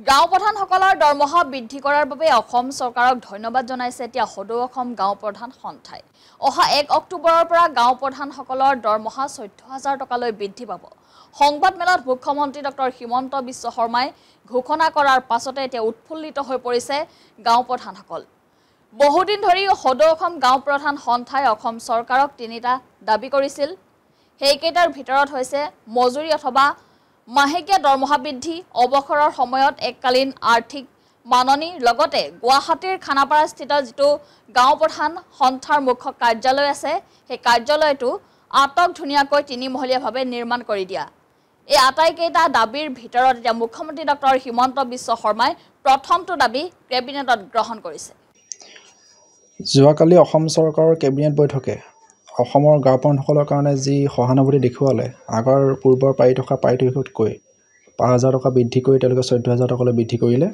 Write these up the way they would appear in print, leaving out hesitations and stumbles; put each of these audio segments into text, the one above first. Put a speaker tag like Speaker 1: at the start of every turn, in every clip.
Speaker 1: গাঁও প্ৰধানসকলৰ দৰমহা বৃদ্ধি কৰাৰ বাবে অসম চৰকাৰক ধন্যবাদ জনাইছে এতিয়া সদৌ অসম গাঁও প্ৰধান সন্থাই। অহা 1 অক্টোবৰৰ পৰা গাঁও প্ৰধানসকলৰ দৰমহা 14,000 টকালৈ বৃদ্ধি পাব। সংবাদ মেলত মুখ্যমন্ত্ৰী ডক্টৰ হিমন্ত বিশ্ব শৰ্মাই ঘোষণা কৰাৰ পাছতে এতিয়া উৎফুল্লিত হৈ পৰিছে গাঁও প্ৰধানসকল। বহুদিন ধৰি সদৌ অসম গাঁও প্ৰধান সন্থাই অসম চৰকাৰক 3টা দাবী কৰিছিল। সেইকেইটাৰ ভিতৰত হৈছে মজুৰি অথবা মাহেকীয়া দৰমহা বৃদ্ধি, অৱসৰৰ সময়ত এককালীন আৰ্থিক মাননিৰ লগতে গুৱাহাটীৰ খানাপাৰাস্থিত যিটো গাঁও প্ৰধান সন্থাৰ মুখ্য কাৰ্যালয় আছে সেই কাৰ্যালয়টো আটক ধুনীয়াকৈ 3মহলীয়াভাৱে নিৰ্মাণ কৰি দিয়া। এই আটাইকেইটা দাবীৰ ভিতৰত এতিয়া মুখ্যমন্ত্ৰী ডক্টৰ হিমন্ত বিশ্ব শৰ্মাই প্ৰথমটো দাবী কেবিনেটত গ্ৰহণ কৰিছে।
Speaker 2: যোৱাকালি অসম চৰকাৰৰ কেবিনেট বৈঠকে অসমৰ গাঁও প্ৰধানসকলৰ কাৰণে যি সহানুভূতি দেখুৱালে, আগৰ পূৰ্বৰ পাই থকা পাৰিতোষিকতকৈ 5,000 টকা বৃদ্ধি কৰি তেওঁলোকে 14,000 টকালৈ বৃদ্ধি কৰিলে।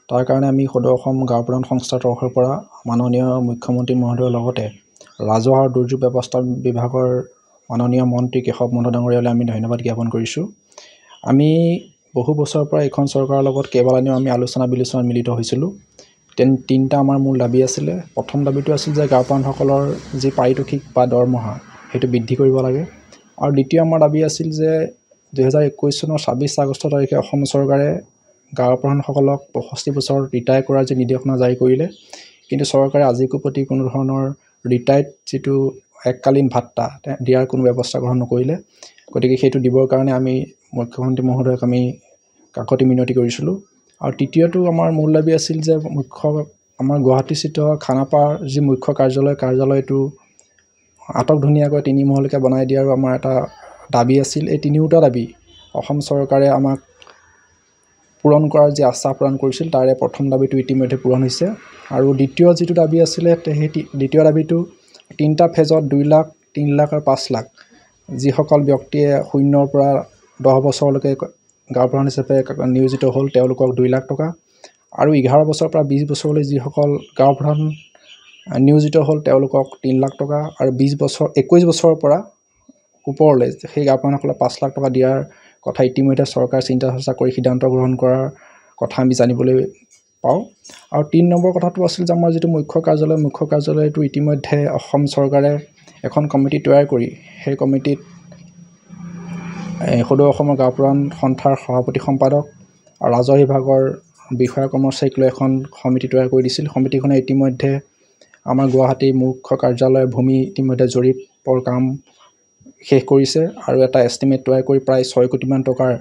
Speaker 2: তাৰ কাৰণে আমি সদৌ অসম গাঁও প্ৰধান সংস্থাৰ তৰফৰ পৰা মাননীয় মুখ্যমন্ত্ৰী মহোদয়ৰ লগতে ৰাজহ আৰু দুৰ্যোগ ব্যৱস্থা বিভাগৰ মাননীয় মন্ত্ৰী কেশৱ মহন্ত ডাঙৰীয়ালৈ আমি ধন্যবাদ জ্ঞাপন কৰিছোঁ। আমি বহু বছৰৰ পৰা এইখন চৰকাৰৰ লগত কেইবালানিও আমি আলোচনাত মিলিত হৈছিলোঁ। 3টা আমাৰ মূল দাবী আছিলে। প্ৰথম দাবীটো আছিল যে গাঁও প্ৰধানসকলৰ যি পাৰিতোষিক বা দৰমহা সেইটো বৃদ্ধি কৰিব লাগে, আৰু দ্বিতীয় আমাৰ দাবী আছিল যে 2021 চনৰ 26 আগষ্ট তাৰিখে অসম চৰকাৰে গাঁও প্ৰধানসকলক 65 বছৰ ৰিটায়াৰ কৰাৰ যি নিৰ্দেশনা জাৰি কৰিলে, কিন্তু চৰকাৰে আজিকো প্ৰতি কোনো ধৰণৰ ৰিটায়াৰ্ড যিটো এককালীন ভাত্তা দিয়াৰ কোনো ব্যৱস্থা গ্ৰহণ নকৰিলে। গতিকে সেইটো দিবৰ কাৰণে আমি মুখ্যমন্ত্ৰী মহোদয়ক আমি কাকতি মিনতি কৰিছিলোঁ। আৰু তৃতীয়টো আমাৰ মূল দাবী আছিল যে আমাৰ গুৱাহাটীস্থিত খানাপাৰাৰ যি মুখ্য কাৰ্যালয়টো আটক ধুনীয়াকৈ 3মহলীয়াকৈ বনাই দিয়াৰো আমাৰ এটা দাবী আছিল। এই 3টা দাবী অসম চৰকাৰে আমাক পূৰণ কৰাৰ যি আশ্বাস প্ৰদান কৰিছিল, তাৰে প্ৰথম দাবীটো ইতিমধ্যে পূৰণ হৈছে। আৰু দ্বিতীয় যিটো দাবী আছিলে, সেই দ্বিতীয় দাবীটো 3টা ফেজত 2 লাখ, 3 লাখ আৰু 5 লাখ যিসকল ব্যক্তিয়ে 0ৰ পৰা 10 বছৰলৈকে গাঁও প্ৰধান হিচাপে নিয়োজিত হ'ল তেওঁলোকক 2 লাখ টকা, আৰু 11 বছৰৰ পৰা 20 বছৰলৈ যিসকল গাঁও প্ৰধান নিয়োজিত হ'ল তেওঁলোকক 3 লাখ টকা, আৰু 21 বছৰৰ পৰা ওপৰলৈ সেই গাঁও প্ৰধানসকলক 5 লাখ টকা দিয়াৰ কথা ইতিমধ্যে চৰকাৰে চিন্তা চৰ্চা কৰি সিদ্ধান্ত গ্ৰহণ কৰাৰ কথা আমি জানিবলৈ পাওঁ। আৰু 3 নম্বৰ কথাটো আছিল যে আমাৰ যিটো মুখ্য কাৰ্যালয়টো ইতিমধ্যে অসম চৰকাৰে এখন কমিটি তৈয়াৰ কৰি সেই কমিটিত সদৌ অসমৰ গাঁও প্ৰধান সন্থাৰ সভাপতি সম্পাদক আৰু ৰাজহ বিভাগৰ বিষয়া কৰ্মচাৰীক লৈ এখন সমিতি তৈয়াৰ কৰি দিছিল। সমিতিখনে ইতিমধ্যে আমাৰ গুৱাহাটীৰ মুখ্য কাৰ্যালয়ৰ ভূমি ইতিমধ্যে জৰীপৰ কাম শেষ কৰিছে আৰু এটা এষ্টিমেট তৈয়াৰ কৰি প্ৰায় 6 কোটিমান টকাৰ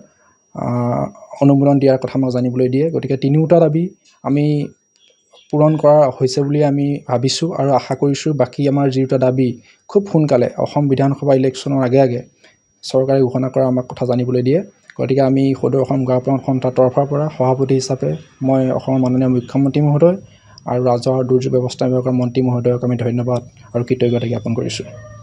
Speaker 2: অনুমোদন দিয়াৰ কথা আমাক জানিবলৈ দিয়ে। গতিকে 3টা দাবী আমি পূৰণ কৰা হৈছে বুলি আমি ভাবিছোঁ আৰু আশা কৰিছোঁ। বাকী আমাৰ যিটা দাবী খুব সোনকালে অসম বিধানসভা ইলেকশ্যনৰ আগে চৰকাৰে ঘোষণা কৰা আমাক কথা জানিবলৈ দিয়ে। গতিকে আমি সদৌ অসম গাঁও প্ৰধান সন্থাৰ তৰফৰ পৰা সভাপতি হিচাপে মই অসমৰ মাননীয় মুখ্যমন্ত্ৰী মহোদয় আৰু ৰাজহ আৰু দুৰ্যোগ ব্যৱস্থা বিভাগৰ মন্ত্ৰী মহোদয়ক আমি ধন্যবাদ আৰু কৃতজ্ঞতা জ্ঞাপন কৰিছোঁ।